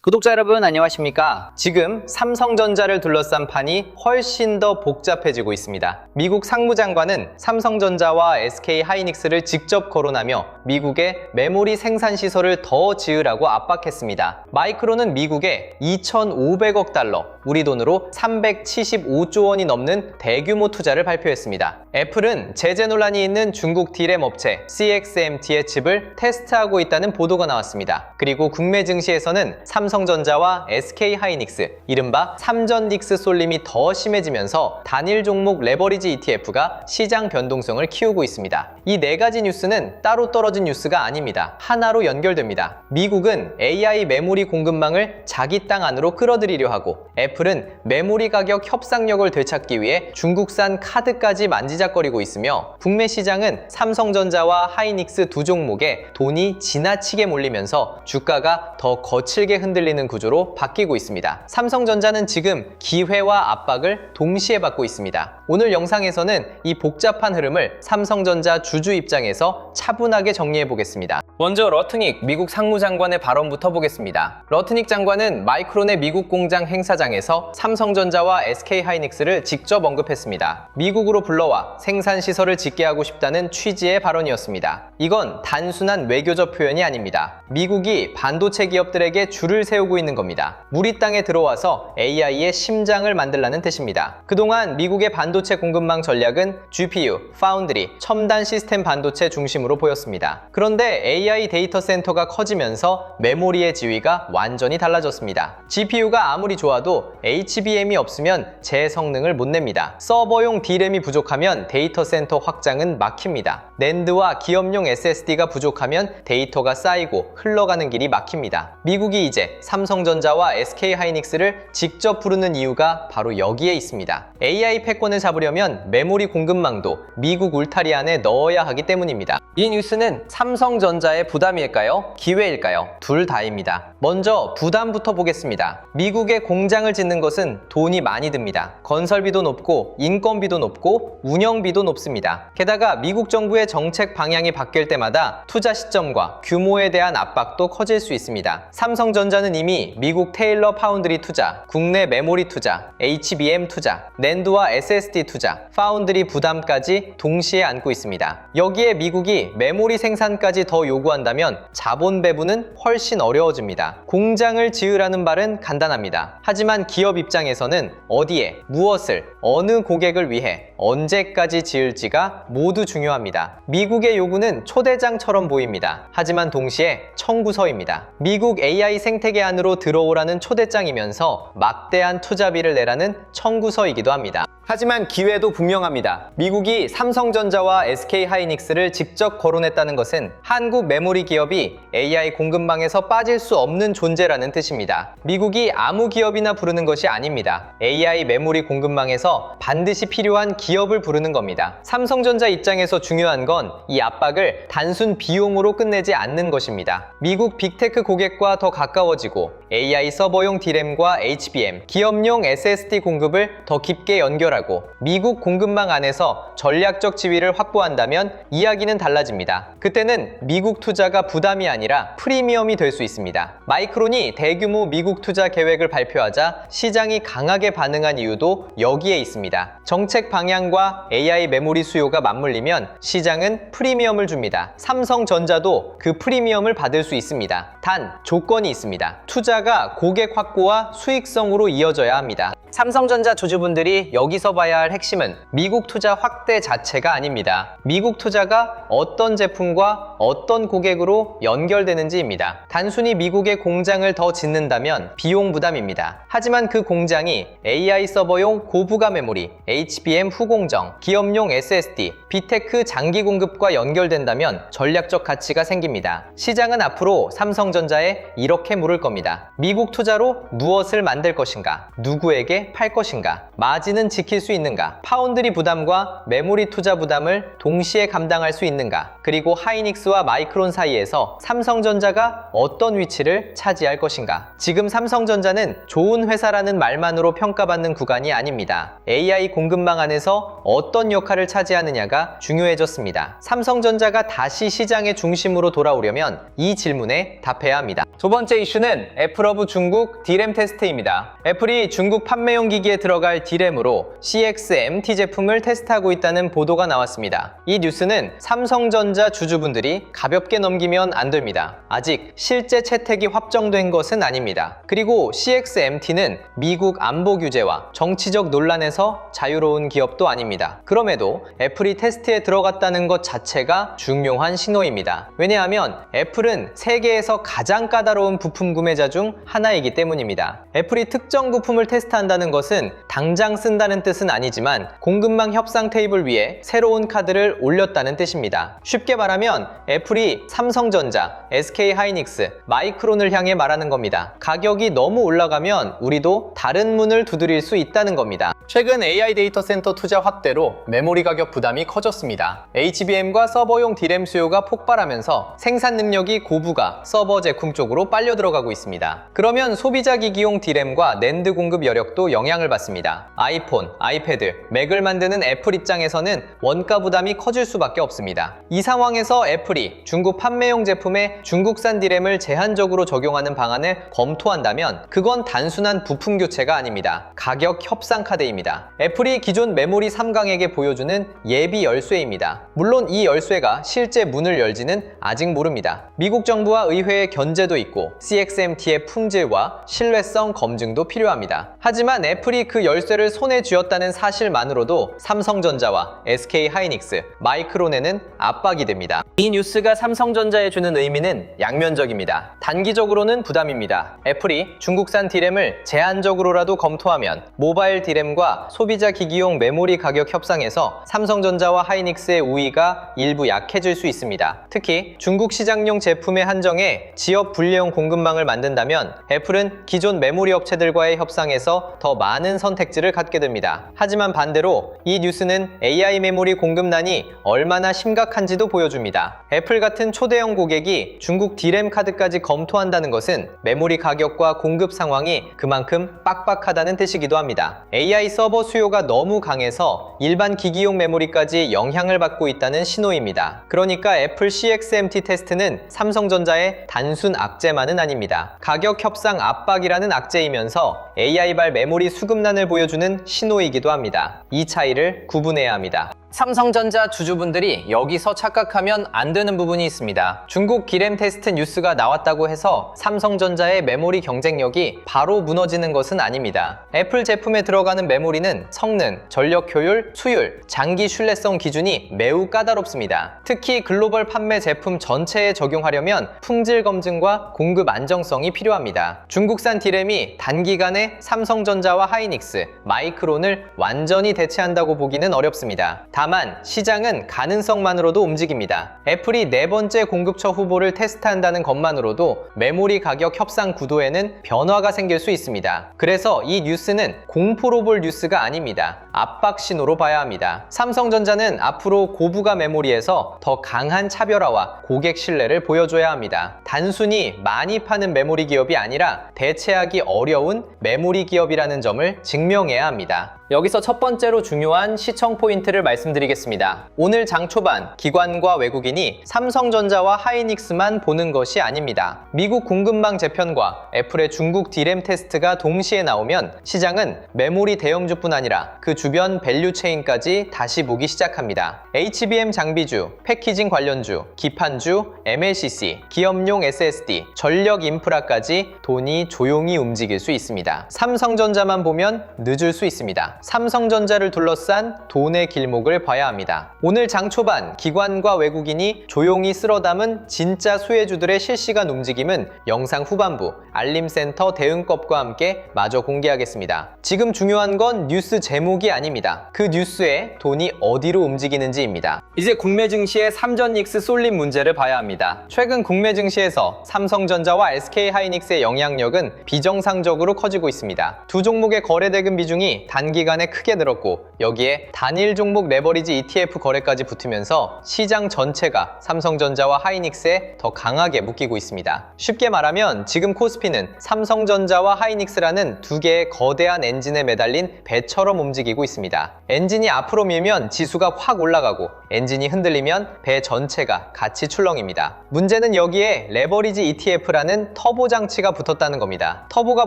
구독자 여러분 안녕하십니까? 지금 삼성전자를 둘러싼 판이 훨씬 더 복잡해지고 있습니다. 미국 상무장관은 삼성전자와 SK하이닉스를 직접 거론하며 미국의 메모리 생산 시설을 더 지으라고 압박했습니다. 마이크론은 미국에 2,500억 달러, 우리 돈으로 375조 원이 넘는 대규모 투자를 발표했습니다. 애플은 제재 논란이 있는 중국 디램 업체 CXMT의 칩을 테스트하고 있다는 보도가 나왔습니다. 그리고 국내 증시에서는 삼성전자와 SK하이닉스, 이른바 삼전닉스 쏠림이 더 심해지면서 단일 종목 레버리지 ETF가 시장 변동성을 키우고 있습니다. 이 네 가지 뉴스는 따로 떨어진 뉴스가 아닙니다. 하나로 연결됩니다. 미국은 AI 메모리 공급망을 자기 땅 안으로 끌어들이려 하고, 애플은 메모리 가격 협상력을 되찾기 위해 중국산 카드까지 만지작거리고 있으며, 국내 시장은 삼성전자와 하이닉스 두 종목에 돈이 지나치게 몰리면서 주가가 더 거칠게 흔들리는 구조로 바뀌고 있습니다. 삼성전자는 지금 기회와 압박을 동시에 받고 있습니다. 오늘 영상에서는 이 복잡한 흐름을 삼성전자 주주 입장에서 차분하게 정리해 보겠습니다. 먼저 러트닉 미국 상무장관의 발언부터 보겠습니다. 러트닉 장관은 마이크론의 미국 공장 행사장에서 삼성전자와 SK하이닉스를 직접 언급했습니다. 미국으로 불러와 생산 시설을 짓게 하고 싶다는 취지의 발언이었습니다. 이건 단순한 외교적 표현이 아닙니다. 미국이 반도체 기업들에게 줄을 세우고 있는 겁니다. 우리 땅에 들어와서 AI의 심장을 만들라는 뜻입니다. 그동안 미국의 반도체 공급망 전략은 GPU, 파운드리, 첨단 시스템 반도체 중심으로 보였습니다. 그런데 AI 데이터 센터가 커지면서 메모리의 지위가 완전히 달라졌습니다. GPU가 아무리 좋아도 HBM이 없으면 제 성능을 못 냅니다. 서버용 D램이 부족하면 데이터 센터 확장은 막힙니다. 낸드와 기업용 SSD가 부족하면 데이터가 쌓이고 흘러가는 길이 막힙니다. 미국이 이제 삼성전자와 SK하이닉스를 직접 부르는 이유가 바로 여기에 있습니다. AI 패권을 잡으려면 메모리 공급망도 미국 울타리 안에 넣어야 하기 때문입니다. 이 뉴스는 삼성전자의 부담일까요? 기회일까요? 둘 다입니다. 먼저 부담부터 보겠습니다. 미국에 공장을 짓는 것은 돈이 많이 듭니다. 건설비도 높고 인건비도 높고 운영비도 높습니다. 게다가 미국 정부의 정책 방향이 바뀔 때마다 투자 시점과 규모에 대한 압박도 커질 수 있습니다. 삼성전자는 이미 미국 테일러 파운드리 투자, 국내 메모리 투자, HBM 투자, 낸드와 SSD 투자, 파운드리 부담까지 동시에 안고 있습니다. 여기에 미국이 메모리 생산까지 더 요구한다면 자본 배분은 훨씬 어려워집니다. 공장을 지으라는 말은 간단합니다. 하지만 기업 입장에서는 어디에, 무엇을, 어느 고객을 위해, 언제까지 지을지가 모두 중요합니다. 미국의 요구는 초대장처럼 보입니다. 하지만 동시에 청구서입니다. 미국 AI 생태계 안으로 들어오라는 초대장이면서 막대한 투자비를 내라는 청구서이기도 합니다. 하지만 기회도 분명합니다. 미국이 삼성전자와 SK하이닉스를 직접 거론했다는 것은 한국 메모리 기업이 AI 공급망에서 빠질 수 없는 존재라는 뜻입니다. 미국이 아무 기업이나 부르는 것이 아닙니다. AI 메모리 공급망에서 반드시 필요한 기업을 부르는 겁니다. 삼성전자 입장에서 중요한 건 이 압박을 단순 비용으로 끝내지 않는 것입니다. 미국 빅테크 고객과 더 가까워지고 AI 서버용 D램과 HBM, 기업용 SSD 공급을 더 깊게 연결하고 미국 공급망 안에서 전략적 지위를 확보한다면 이야기는 달라집니다. 그때는 미국 투자가 부담이 아니라 프리미엄이 될 수 있습니다. 마이크론이 대규모 미국 투자 계획을 발표하자 시장이 강하게 반응한 이유도 여기에 있습니다. 정책 방향과 AI 메모리 수요가 맞물리면 시장은 프리미엄을 줍니다. 삼성전자도 그 프리미엄을 받을 수 있습니다. 단 조건이 있습니다. 투자가 고객 확보와 수익성으로 이어져야 합니다. 삼성전자 주주분들이 여기서 봐야 할 핵심은 미국 투자 확대 자체가 아닙니다. 미국 투자가 어떤 제품과 어떤 고객으로 연결되는지입니다. 단순히 미국의 공장을 더 짓는다면 비용 부담입니다. 하지만 그 공장이 AI 서버용 고부가 메모리, HBM 후공정, 기업용 SSD, 빅테크 장기 공급과 연결된다면 전략적 가치가 생깁니다. 시장은 앞으로 삼성전자에 이렇게 물을 겁니다. 미국 투자로 무엇을 만들 것인가? 누구에게 팔 것인가? 마진은 지킬 지킬 수 있는가? 파운드리 부담과 메모리 투자 부담을 동시에 감당할 수 있는가? 그리고 하이닉스와 마이크론 사이에서 삼성전자가 어떤 위치를 차지할 것인가? 지금 삼성전자는 좋은 회사라는 말만으로 평가받는 구간이 아닙니다. AI 공급망 안에서 어떤 역할을 차지하느냐가 중요해졌습니다. 삼성전자가 다시 시장의 중심으로 돌아오려면 이 질문에 답해야 합니다. 두 번째 이슈는 애플 오브 중국 D램 테스트입니다. 애플이 중국 판매용 기기에 들어갈 D램으로 CXMT 제품을 테스트하고 있다는 보도가 나왔습니다. 이 뉴스는 삼성전자 주주분들이 가볍게 넘기면 안 됩니다. 아직 실제 채택이 확정된 것은 아닙니다. 그리고 CXMT는 미국 안보 규제와 정치적 논란에서 자유로운 기업도 아닙니다. 그럼에도 애플이 테스트에 들어갔다는 것 자체가 중요한 신호입니다. 왜냐하면 애플은 세계에서 가장 까다로운 부품 구매자 중 하나이기 때문입니다. 애플이 특정 부품을 테스트한다는 것은 당장 쓴다는 뜻은 아니지만 공급망 협상 테이블 위에 새로운 카드를 올렸다는 뜻입니다. 쉽게 말하면 애플이 삼성전자, SK하이닉스, 마이크론을 향해 말하는 겁니다. 가격이 너무 올라가면 우리도 다른 문을 두드릴 수 있다는 겁니다. 최근 AI 데이터 센터 투자 확대로 메모리 가격 부담이 커졌습니다. HBM과 서버용 D램 수요가 폭발하면서 생산 능력이 고부가 서버 제품 쪽으로 빨려 들어가고 있습니다. 그러면 소비자 기기용 D램과 낸드 공급 여력도 영향을 받습니다. 아이폰, 아이패드, 맥을 만드는 애플 입장에서는 원가 부담이 커질 수밖에 없습니다. 이 상황에서 애플이 중국 판매용 제품에 중국산 D램을 제한적으로 적용하는 방안을 검토한다면 그건 단순한 부품 교체가 아닙니다. 가격 협상 카드입니다. 애플이 기존 메모리 3강에게 보여주는 예비 열쇠입니다. 물론 이 열쇠가 실제 문을 열지는 아직 모릅니다. 미국 정부와 의회의 견제도 있고 CXMT의 품질과 신뢰성 검증도 필요합니다. 하지만 애플이 그 열쇠를 손에 쥐었다는 사실만으로도 삼성전자와 SK하이닉스, 마이크론에는 압박이 됩니다. 이 뉴스가 삼성전자에 주는 의미는 양면적입니다. 단기적으로는 부담입니다. 애플이 중국산 D램을 제한적으로라도 검토하면 모바일 D램과 소비자 기기용 메모리 가격 협상에서 삼성전자와 하이닉스의 우위가 일부 약해질 수 있습니다. 특히 중국 시장용 제품의 한정에 지역 분리형 공급망을 만든다면 애플은 기존 메모리 업체들과의 협상에서 더 많은 선택지를 갖게 됩니다. 하지만 반대로 이 뉴스는 AI 메모리 공급난이 얼마나 심각한지도 보여줍니다. 애플 같은 초대형 고객이 중국 D램 카드까지 검토한다는 것은 메모리 가격과 공급 상황이 그만큼 빡빡하다는 뜻이기도 합니다. AI 서버 수요가 너무 강해서 일반 기기용 메모리까지 영향을 받고 있다는 신호입니다. 그러니까 애플 CXMT 테스트는 삼성전자의 단순 악재만은 아닙니다. 가격 협상 압박이라는 악재이면서 AI발 메모리 수급난을 보여주는 신호이기도 합니다. 이 차이를 구분해야 합니다. 삼성전자 주주분들이 여기서 착각하면 안 되는 부분이 있습니다. 중국 D램 테스트 뉴스가 나왔다고 해서 삼성전자의 메모리 경쟁력이 바로 무너지는 것은 아닙니다. 애플 제품에 들어가는 메모리는 성능, 전력 효율, 수율, 장기 신뢰성 기준이 매우 까다롭습니다. 특히 글로벌 판매 제품 전체에 적용하려면 품질 검증과 공급 안정성이 필요합니다. 중국산 D램이 단기간에 삼성전자와 하이닉스, 마이크론을 완전히 대체한다고 보기는 어렵습니다. 다만 시장은 가능성만으로도 움직입니다. 애플이 네 번째 공급처 후보를 테스트한다는 것만으로도 메모리 가격 협상 구도에는 변화가 생길 수 있습니다. 그래서 이 뉴스는 공포로 볼 뉴스가 아닙니다. 압박 신호로 봐야 합니다. 삼성전자는 앞으로 고부가 메모리에서 더 강한 차별화와 고객 신뢰를 보여줘야 합니다. 단순히 많이 파는 메모리 기업이 아니라 대체하기 어려운 메모리 기업이라는 점을 증명해야 합니다. 여기서 첫 번째로 중요한 시청 포인트를 말씀드리겠습니다. 오늘 장 초반 기관과 외국인이 삼성전자와 하이닉스만 보는 것이 아닙니다. 미국 공급망 재편과 애플의 중국 D램 테스트가 동시에 나오면 시장은 메모리 대형주뿐 아니라 그 주변 밸류체인까지 다시 보기 시작합니다. HBM 장비주, 패키징 관련주, 기판주, MLCC, 기업용 SSD, 전력 인프라까지 돈이 조용히 움직일 수 있습니다. 삼성전자만 보면 늦을 수 있습니다. 삼성전자를 둘러싼 돈의 길목을 구조를 봐야 합니다. 오늘 장 초반 기관과 외국인이 조용히 쓸어 담은 진짜 수혜주들의 실시간 움직임은 영상 후반부 알림센터 대응법과 함께 마저 공개하겠습니다. 지금 중요한 건 뉴스 제목이 아닙니다. 그 뉴스에 돈이 어디로 움직이는지입니다. 이제 국내 증시의 삼전익스 쏠림 문제를 봐야 합니다. 최근 국내 증시에서 삼성전자와 SK하이닉스의 영향력은 비정상적으로 커지고 있습니다. 두 종목의 거래 대금 비중이 단기간에 크게 늘었고 여기에 단일 종목 레버리지 ETF 거래까지 붙으면서 시장 전체가 삼성전자와 하이닉스에 더 강하게 묶이고 있습니다. 쉽게 말하면 지금 코스피는 삼성전자와 하이닉스라는 두 개의 거대한 엔진에 매달린 배처럼 움직이고 있습니다. 엔진이 앞으로 밀면 지수가 확 올라가고 엔진이 흔들리면 배 전체가 같이 출렁입니다. 문제는 여기에 레버리지 ETF라는 터보 장치가 붙었다는 겁니다. 터보가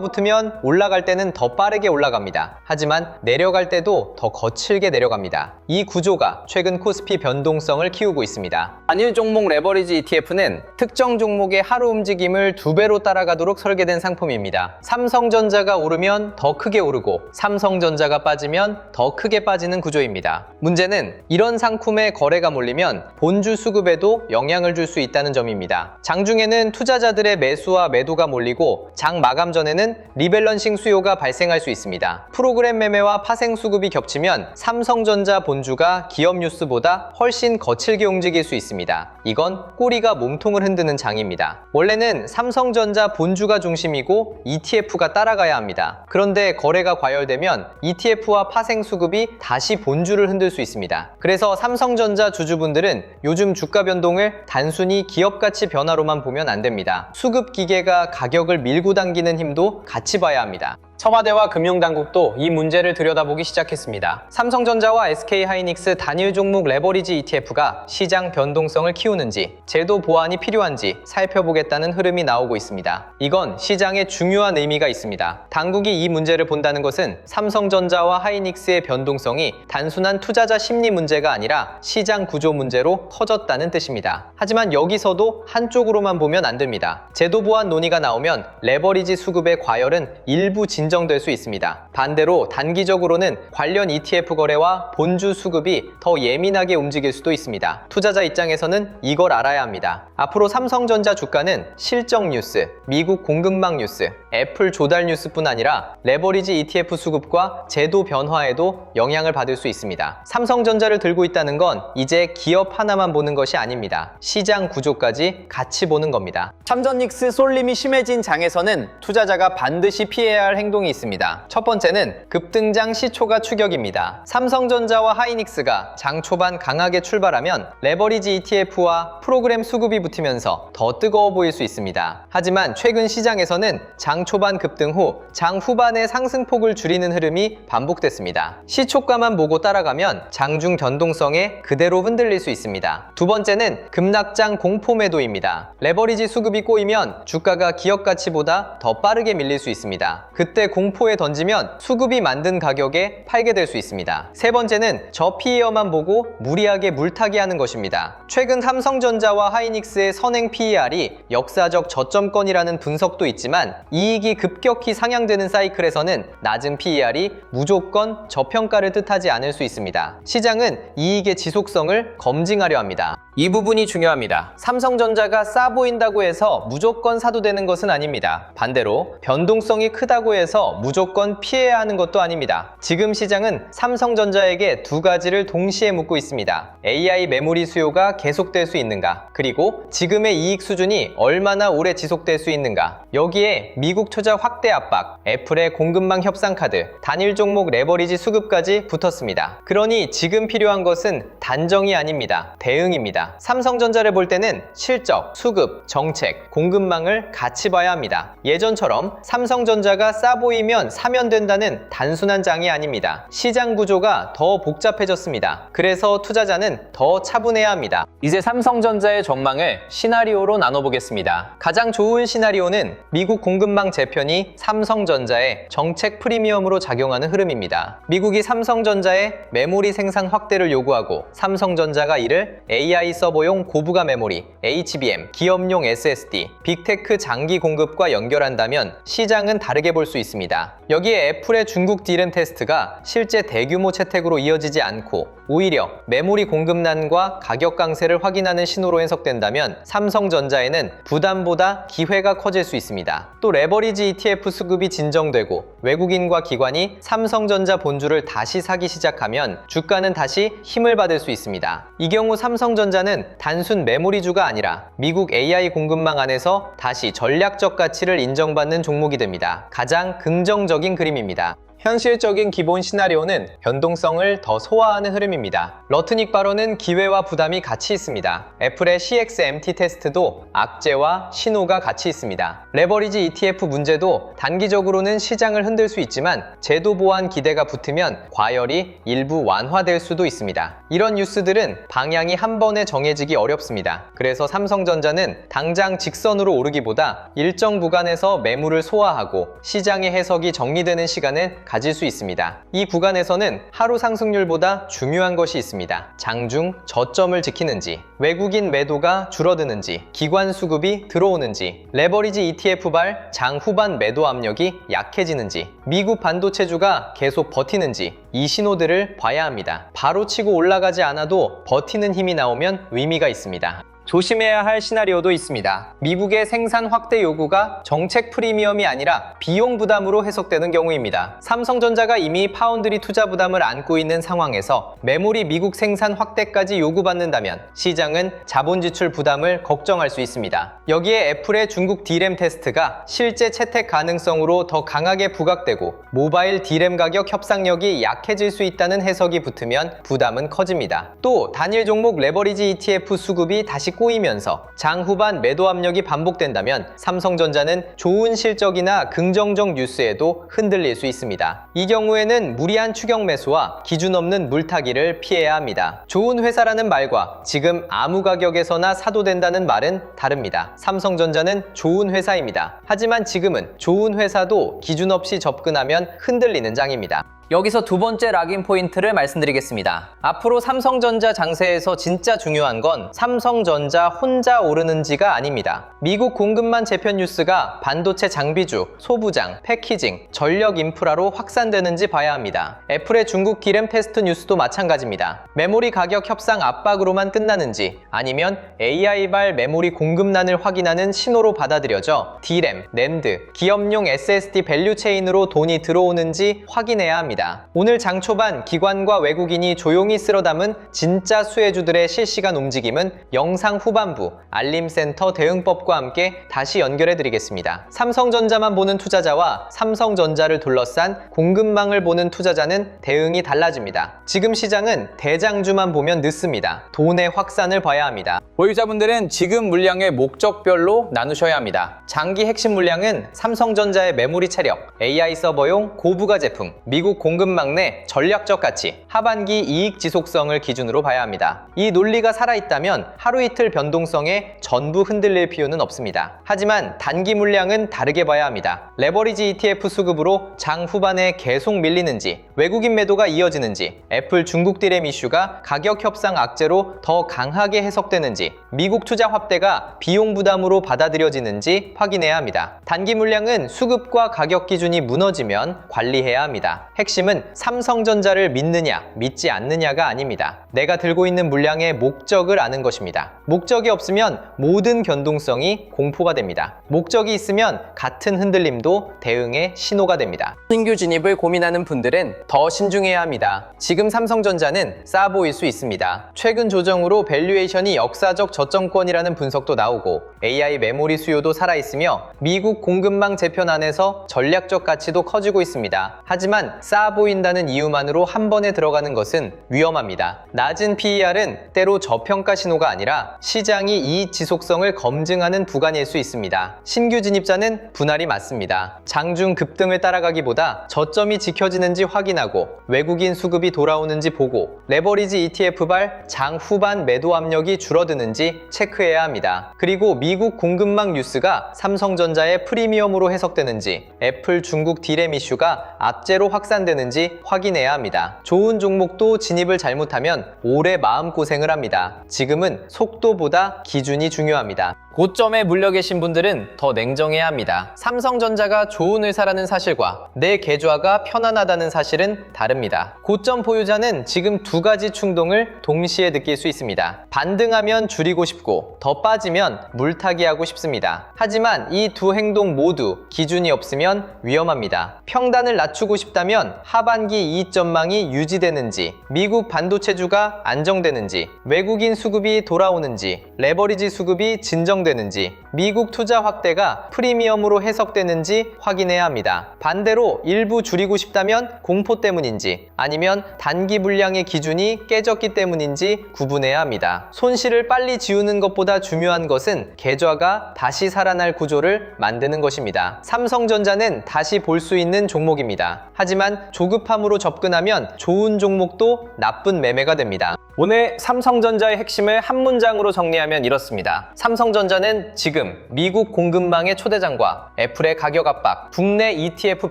붙으면 올라갈 때는 더 빠르게 올라갑니다. 하지만 내려갈 때도 더 거칠게 내려갑니다. 이 구조가 최근 코스피 변동성을 키우고 있습니다. 단일 종목 레버리지 ETF는 특정 종목의 하루 움직임을 2배로 따라가도록 설계된 상품입니다. 삼성전자가 오르면 더 크게 오르고 삼성전자가 빠지면 더 크게 빠지는 구조입니다. 문제는 이런 상품의 거래가 몰리면 본주 수급에도 영향을 줄 수 있다는 점입니다. 장중에는 투자자들의 매수와 매도가 몰리고 장 마감 전에는 리밸런싱 수요가 발생할 수 있습니다. 프로그램 매매와 파생 수급이 겹치면 삼성전자 본주가 기업 뉴스보다 훨씬 거칠게 움직일 수 있습니다. 이건 꼬리가 몸통을 흔드는 장입니다. 원래는 삼성전자 본주가 중심이고 ETF가 따라가야 합니다. 그런데 거래가 과열되면 ETF와 파생 수급이 다시 본주를 흔들 수 있습니다. 그래서 삼성전자 주주분들은 요즘 주가 변동을 단순히 기업가치 변화로만 보면 안 됩니다. 수급 기계가 가격을 밀고 당기는 힘도 같이 봐야 합니다. 청와대와 금융당국도 이 문제를 들여다보기 시작했습니다. 삼성전자와 SK하이닉스 단일 종목 레버리지 ETF가 시장 변동성을 키우는지 제도 보완이 필요한지 살펴보겠다는 흐름이 나오고 있습니다. 이건 시장에 중요한 의미가 있습니다. 당국이 이 문제를 본다는 것은 삼성전자와 하이닉스의 변동성이 단순한 투자자 심리 문제가 아니라 시장 구조 문제로 커졌다는 뜻입니다. 하지만 여기서도 한쪽으로만 보면 안 됩니다. 제도 보완 논의가 나오면 레버리지 수급의 과열은 일부 진정될 수 있습니다. 반대로 단기적으로는 관련 ETF 거래와 본주 수급이 더 예민하게 움직일 수도 있습니다. 투자자 입장에서는 이걸 알아야 합니다. 앞으로 삼성전자 주가는 실적 뉴스, 미국 공급망 뉴스, 애플 조달 뉴스뿐 아니라 레버리지 ETF 수급과 제도 변화에도 영향을 받을 수 있습니다. 삼성전자를 들고 있다는 건 이제 기업 하나만 보는 것이 아닙니다. 시장 구조까지 같이 보는 겁니다. 삼전익스 쏠림이 심해진 장에서는 투자자가 반드시 피해야 할 행동이 있습니다. 첫 번째는 급등장 시초가 추격입니다. 삼성전자와 하이닉스가 장 초반 강하게 출발하면 레버리지 ETF와 프로그램 수급이 붙으면서 더 뜨거워 보일 수 있습니다. 하지만 최근 시장에서는 장 초반 급등 후 장 후반의 상승폭을 줄이는 흐름이 반복됐습니다. 시초가만 보고 따라가면 장중 변동성에 그대로 흔들릴 수 있습니다. 두 번째는 급락장 공포 매도입니다. 레버리지 수급이 꼬이면 주가가 기업 가치보다 더 빠르게 밀릴 수 있습니다. 그때 공포에 던지면 수급이 만든 가격에 팔게 될 수 있습니다. 세 번째는 저PER만 보고 무리하게 물타기 하는 것입니다. 최근 삼성전자와 하이닉스의 선행 PER이 역사적 저점권이라는 분석도 있지만 이익이 급격히 상향되는 사이클에서는 낮은 PER이 무조건 저평가를 뜻하지 않을 수 있습니다. 시장은 이익의 지속성을 검증하려 합니다. 이 부분이 중요합니다. 삼성전자가 싸 보인다고 해서 무조건 사도 되는 것은 아닙니다. 반대로 변동성이 크다고 해서 무조건 피해야 하는 것도 아닙니다. 지금 시장은 삼성전자에게 두 가지를 동시에 묻고 있습니다. AI 메모리 수요가 계속될 수 있는가? 그리고 지금의 이익 수준이 얼마나 오래 지속될 수 있는가? 여기에 미국 투자 확대 압박, 애플의 공급망 협상 카드, 단일 종목 레버리지 수급까지 붙었습니다. 그러니 지금 필요한 것은 단정이 아닙니다. 대응입니다. 삼성전자를 볼 때는 실적, 수급, 정책, 공급망을 같이 봐야 합니다. 예전처럼 삼성전자가 싸 보이면 사면 된다는 단순한 장이 아닙니다. 시장 구조가 더 복잡해졌습니다. 그래서 투자자는 더 차분해야 합니다. 이제 삼성전자의 전망을 시나리오로 나눠보겠습니다. 가장 좋은 시나리오는 미국 공급망 재편이 삼성전자의 정책 프리미엄으로 작용하는 흐름입니다. 미국이 삼성전자에 메모리 생산 확대를 요구하고 삼성전자가 이를 AI 서버용 고부가 메모리, HBM, 기업용 SSD, 빅테크 장기 공급과 연결한다면 시장은 다르게 볼 수 있습니다. 여기에 애플의 중국 디램 테스트가 실제 대규모 채택으로 이어지지 않고 오히려 메모리 공급난과 가격 강세를 확인하는 신호로 해석된다면 삼성전자에는 부담보다 기회가 커질 수 있습니다. 또 레버리지 ETF 수급이 진정되고 외국인과 기관이 삼성전자 본주를 다시 사기 시작하면 주가는 다시 힘을 받을 수 있습니다. 이 경우 삼성전자는 단순 메모리주가 아니라 미국 AI 공급망 안에서 다시 전략적 가치를 인정받는 종목이 됩니다. 가장 긍정적인 그림입니다. 현실적인 기본 시나리오는 변동성을 더 소화하는 흐름입니다. 러트닉 바로는 기회와 부담이 같이 있습니다. 애플의 CXMT 테스트도 악재와 신호가 같이 있습니다. 레버리지 ETF 문제도 단기적으로는 시장을 흔들 수 있지만 제도 보완 기대가 붙으면 과열이 일부 완화될 수도 있습니다. 이런 뉴스들은 방향이 한 번에 정해지기 어렵습니다. 그래서 삼성전자는 당장 직선으로 오르기보다 일정 구간에서 매물을 소화하고 시장의 해석이 정리되는 시간을 가질 수 있습니다. 이 구간에서는 하루 상승률보다 중요한 것이 있습니다. 장중 저점을 지키는지, 외국인 매도가 줄어드는지, 기관 수급이 들어오는지, 레버리지 ETF발 장 후반 매도 압력이 약해지는지, 미국 반도체주가 계속 버티는지 이 신호들을 봐야 합니다. 바로 치고 올라가지 않아도 버티는 힘이 나오면 의미가 있습니다. 조심해야 할 시나리오도 있습니다. 미국의 생산 확대 요구가 정책 프리미엄이 아니라 비용 부담으로 해석되는 경우입니다. 삼성전자가 이미 파운드리 투자 부담을 안고 있는 상황에서 메모리 미국 생산 확대까지 요구받는다면 시장은 자본 지출 부담을 걱정할 수 있습니다. 여기에 애플의 중국 D램 테스트가 실제 채택 가능성으로 더 강하게 부각되고 모바일 D램 가격 협상력이 약해질 수 있다는 해석이 붙으면 부담은 커집니다. 또 단일 종목 레버리지 ETF 수급이 다시 꼬이면서 장 후반 매도 압력이 반복된다면 삼성전자는 좋은 실적이나 긍정적 뉴스에도 흔들릴 수 있습니다. 이 경우에는 무리한 추격 매수와 기준 없는 물타기를 피해야 합니다. 좋은 회사라는 말과 지금 아무 가격에서나 사도 된다는 말은 다릅니다. 삼성전자는 좋은 회사입니다. 하지만 지금은 좋은 회사도 기준 없이 접근하면 흔들리는 장입니다. 여기서 두 번째 락인 포인트를 말씀드리겠습니다. 앞으로 삼성전자 장세에서 진짜 중요한 건 삼성전자 혼자 오르는지가 아닙니다. 미국 공급망 재편 뉴스가 반도체 장비주, 소부장, 패키징, 전력 인프라로 확산되는지 봐야 합니다. 애플의 중국 D램 테스트 뉴스도 마찬가지입니다. 메모리 가격 협상 압박으로만 끝나는지 아니면 AI발 메모리 공급난을 확인하는 신호로 받아들여져 D램, 낸드, 기업용 SSD 밸류 체인으로 돈이 들어오는지 확인해야 합니다. 오늘 장 초반 기관과 외국인이 조용히 쓸어 담은 진짜 수혜주들의 실시간 움직임은 영상 후반부 알림센터 대응법과 함께 다시 연결해 드리겠습니다. 삼성전자만 보는 투자자와 삼성전자를 둘러싼 공급망을 보는 투자자는 대응이 달라집니다. 지금 시장은 대장주만 보면 늦습니다. 돈의 확산을 봐야 합니다. 보유자분들은 지금 물량의 목적별로 나누셔야 합니다. 장기 핵심 물량은 삼성전자의 메모리 체력, AI 서버용 고부가 제품, 미국 공급망 내 전략적 가치, 하반기 이익 지속성을 기준으로 봐야 합니다. 이 논리가 살아있다면 하루 이틀 변동성에 전부 흔들릴 필요는 없습니다. 하지만 단기 물량은 다르게 봐야 합니다. 레버리지 ETF 수급으로 장 후반에 계속 밀리는지, 외국인 매도가 이어지는지, 애플 중국 D램 이슈가 가격 협상 악재로 더 강하게 해석되는지, 미국 투자 확대가 비용 부담으로 받아들여지는지 확인해야 합니다. 단기 물량은 수급과 가격 기준이 무너지면 관리해야 합니다. 핵심은 삼성전자를 믿느냐, 믿지 않느냐가 아닙니다. 내가 들고 있는 물량의 목적을 아는 것입니다. 목적이 없으면 모든 변동성이 공포가 됩니다. 목적이 있으면 같은 흔들림도 대응의 신호가 됩니다. 신규 진입을 고민하는 분들은 더 신중해야 합니다. 지금 삼성전자는 싸 보일 수 있습니다. 최근 조정으로 밸류에이션이 역사적 저점권이라는 분석도 나오고 AI 메모리 수요도 살아있으며 미국 공급망 재편 안에서 전략적 가치도 커지고 있습니다. 하지만 싸 보인다는 이유만으로 한 번에 들어가는 것은 위험합니다. 낮은 PER은 때로 저평가 신호가 아니라 시장이 이익 지속성을 검증하는 구간일 수 있습니다. 신규 진입자는 분할이 맞습니다. 장중 급등을 따라가기보다 저점이 지켜지는지 확인하고 외국인 수급이 돌아오는지 보고 레버리지 ETF발 장 후반 매도 압력이 줄어드는지 체크해야 합니다. 그리고 미국 공급망 뉴스가 삼성전자의 프리미엄으로 해석되는지, 애플 중국 D램 이슈가 악재로 확산되는지 확인해야 합니다. 좋은 종목도 진입을 잘못하면 오래 마음고생을 합니다. 지금은 속도보다 기준이 중요합니다. 고점에 물려 계신 분들은 더 냉정해야 합니다. 삼성전자가 좋은 회사라는 사실과 내 계좌가 편안하다는 사실은 다릅니다. 고점 보유자는 지금 두 가지 충동을 동시에 느낄 수 있습니다. 반등하면 줄이고 싶고 더 빠지면 물타기 하고 싶습니다. 하지만 이 두 행동 모두 기준이 없으면 위험합니다. 평단을 낮추고 싶다면 하반기 이익 전망이 유지되는지, 미국 반도체주가 안정되는지, 외국인 수급이 돌아오는지, 레버리지 수급이 진정되는지, 미국 투자 확대가 프리미엄으로 해석되는지 확인해야 합니다. 반대로 일부 줄이고 싶다면 공포 때문인지 아니면 단기 불량의 기준이 깨졌기 때문인지 구분해야 합니다. 손실을 빨리 지우는 것보다 중요한 것은 계좌가 다시 살아날 구조를 만드는 것입니다. 삼성전자는 다시 볼 수 있는 종목입니다. 하지만 조급함으로 접근하면 좋은 종목도 나쁜 매매가 됩니다. 오늘 삼성전자의 핵심을 한 문장으로 정리하면 이렇습니다. 삼성전자는 지금 미국 공급망의 초대장과 애플의 가격 압박, 국내 ETF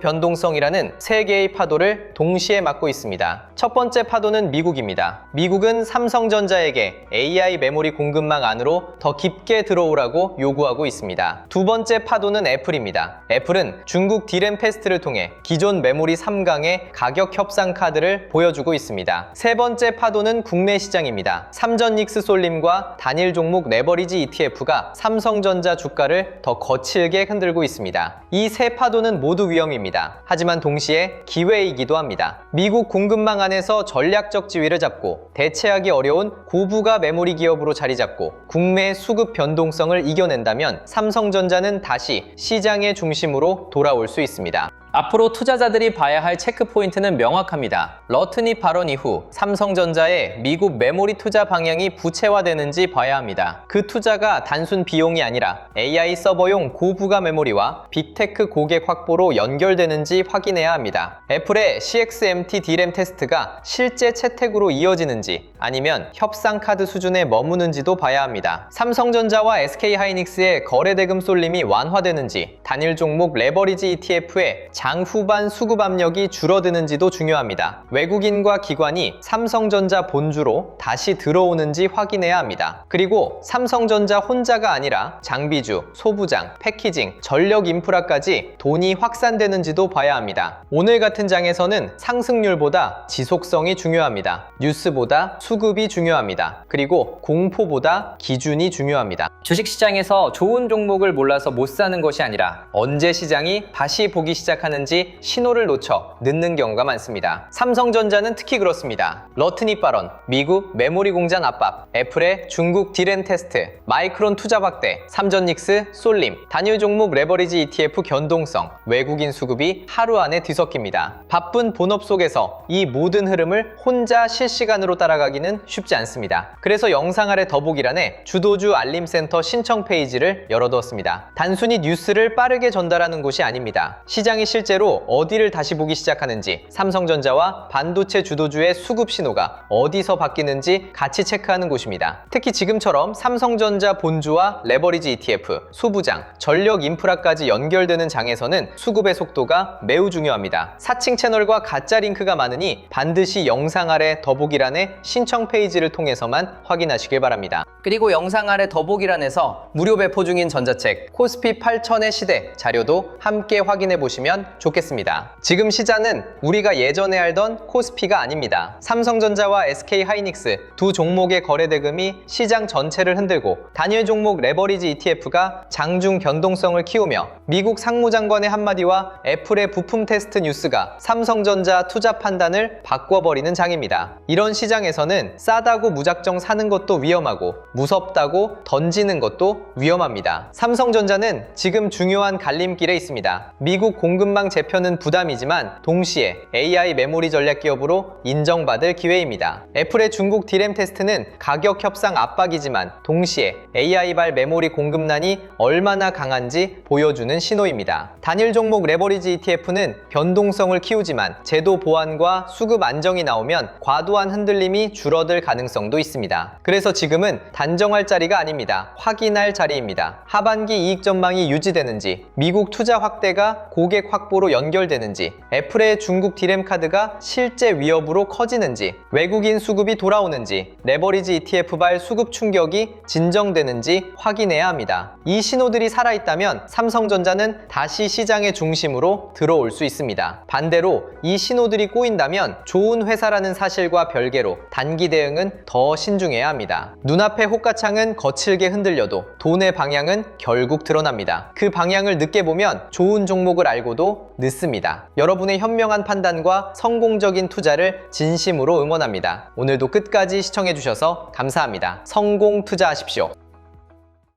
변동성이라는 세 개의 파도를 동시에 맞고 있습니다. 첫 번째 파도는 미국입니다. 미국은 삼성전자에게 AI 메모리 공급망 안으로 더 깊게 들어오라고 요구하고 있습니다. 두 번째 파도는 애플입니다. 애플은 중국 디램 패스트를 통해 기존 메모리 3강의 가격 협상 카드를 보여주고 있습니다. 세 번째 파도는 국내 시장입니다. 삼전닉스 솔림과 단일 종목 레버리지 ETF가 삼성전자 주가를 더 거칠게 흔들고 있습니다. 이 세 파도는 모두 위험입니다. 하지만 동시에 기회이기도 합니다. 미국 공급망 안에서 전략적 지위를 잡고 대체하기 어려운 고부가 메모리 기업으로 자리 잡고 국내 수급 변동성을 이겨낸다면 삼성전자는 다시 시장의 중심으로 돌아올 수 있습니다. 앞으로 투자자들이 봐야 할 체크포인트는 명확합니다. 러트니 발언 이후 삼성전자의 미국 메모리 투자 방향이 부채화되는지 봐야 합니다. 그 투자가 단순 비용이 아니라 AI 서버용 고부가 메모리와 빅테크 고객 확보로 연결되는지 확인해야 합니다. 애플의 CXMT D램 테스트가 실제 채택으로 이어지는지 아니면 협상 카드 수준에 머무는지도 봐야 합니다. 삼성전자와 SK하이닉스의 거래 대금 쏠림이 완화되는지, 단일 종목 레버리지 ETF의 장 후반 수급 압력이 줄어드는지도 중요합니다. 외국인과 기관이 삼성전자 본주로 다시 들어오는지 확인해야 합니다. 그리고 삼성전자 혼자가 아니라 장비주, 소부장, 패키징, 전력 인프라까지 돈이 확산되는지도 봐야 합니다. 오늘 같은 장에서는 상승률보다 지속성이 중요합니다. 뉴스보다 수급이 중요합니다. 그리고 공포보다 기준이 중요합니다. 주식시장에서 좋은 종목을 몰라서 못 사는 것이 아니라 언제 시장이 다시 보기 시작하는지 신호를 놓쳐 늦는 경우가 많습니다. 삼성전자는 특히 그렇습니다. 러트니 발언, 미국 메모리 공장 압박, 애플의 중국 디램 테스트, 마이크론 투자 확대, 삼전닉스 솔림, 단일 종목 레버리지 ETF 변동성, 외국인 수급이 하루 안에 뒤섞입니다. 바쁜 본업 속에서 이 모든 흐름을 혼자 실시간으로 따라가기는 쉽지 않습니다. 그래서 영상 아래 더보기란에 주도주 알림센터 신청 페이지를 열어두었습니다. 단순히 뉴스를 빠르게 전달하는 곳이 아닙니다. 시장이 실제로 어디를 다시 보기 시작하는지, 삼성전자와 반도체 주도주의 수급 신호가 어디서 바뀌는지 같이 체크하는 곳입니다. 특히 지금처럼 삼성전자 본주와 레버리지 ETF, 소부장, 전력 인프라까지 연결되는 장에서는 수급의 속도가 매우 중요합니다. 사칭 채널과 가짜 링크가 많으니 반드시 영상 아래 더보기란의 신청 페이지를 통해서만 확인하시길 바랍니다. 그리고 영상 아래 더보기란에서 무료 배포 중인 전자책 코스피 8000의 시대 자료도 함께 확인해 보시면 좋겠습니다. 지금 시장은 우리가 예전에 알던 코스피가 아닙니다. 삼성전자와 SK하이닉스 두 종목의 거래 대금이 시장 전체를 흔들고 단일 종목 레버리지 ETF가 장중 변동성을 키우며 미국 상무장관의 한마디와 애플의 부품 테스트 뉴스가 삼성전자 투자 판단을 바꿔버리는 장입니다. 이런 시장에서는 싸다고 무작정 사는 것도 위험하고 무섭다고 던지는 것도 위험합니다. 삼성전자는 지금 중요한 갈림길에 있습니다. 미국 공급망 재편은 부담이지만 동시에 AI 메모리 전략 기업으로 인정받을 기회입니다. 애플의 중국 디램 테스트는 가격 협상 압박이지만 동시에 AI발 메모리 공급난이 얼마나 강한지 보여주는 신호입니다. 단일 종목 레버리지 ETF는 변동성을 키우지만 제도 보완과 수급 안정이 나오면 과도한 흔들림이 줄어들 가능성도 있습니다. 그래서 지금은 단정할 자리가 아닙니다. 확인할 자리입니다. 하반기 이익 전망이 유지되는지, 미국 투자 확대가 고객 확보 확보로 연결되는지, 애플의 중국 디램 카드가 실제 위협으로 커지는지, 외국인 수급이 돌아오는지, 레버리지 ETF발 수급 충격이 진정되는지 확인해야 합니다. 이 신호들이 살아있다면 삼성전자는 다시 시장의 중심으로 들어올 수 있습니다. 반대로 이 신호들이 꼬인다면 좋은 회사라는 사실과 별개로 단기 대응은 더 신중해야 합니다. 눈앞의 호가창은 거칠게 흔들려도 돈의 방향은 결국 드러납니다. 그 방향을 늦게 보면 좋은 종목을 알고도 늦습니다. 여러분의 현명한 판단과 성공적인 투자를 진심으로 응원합니다. 오늘도 끝까지 시청해주셔서 감사합니다. 성공 투자하십시오.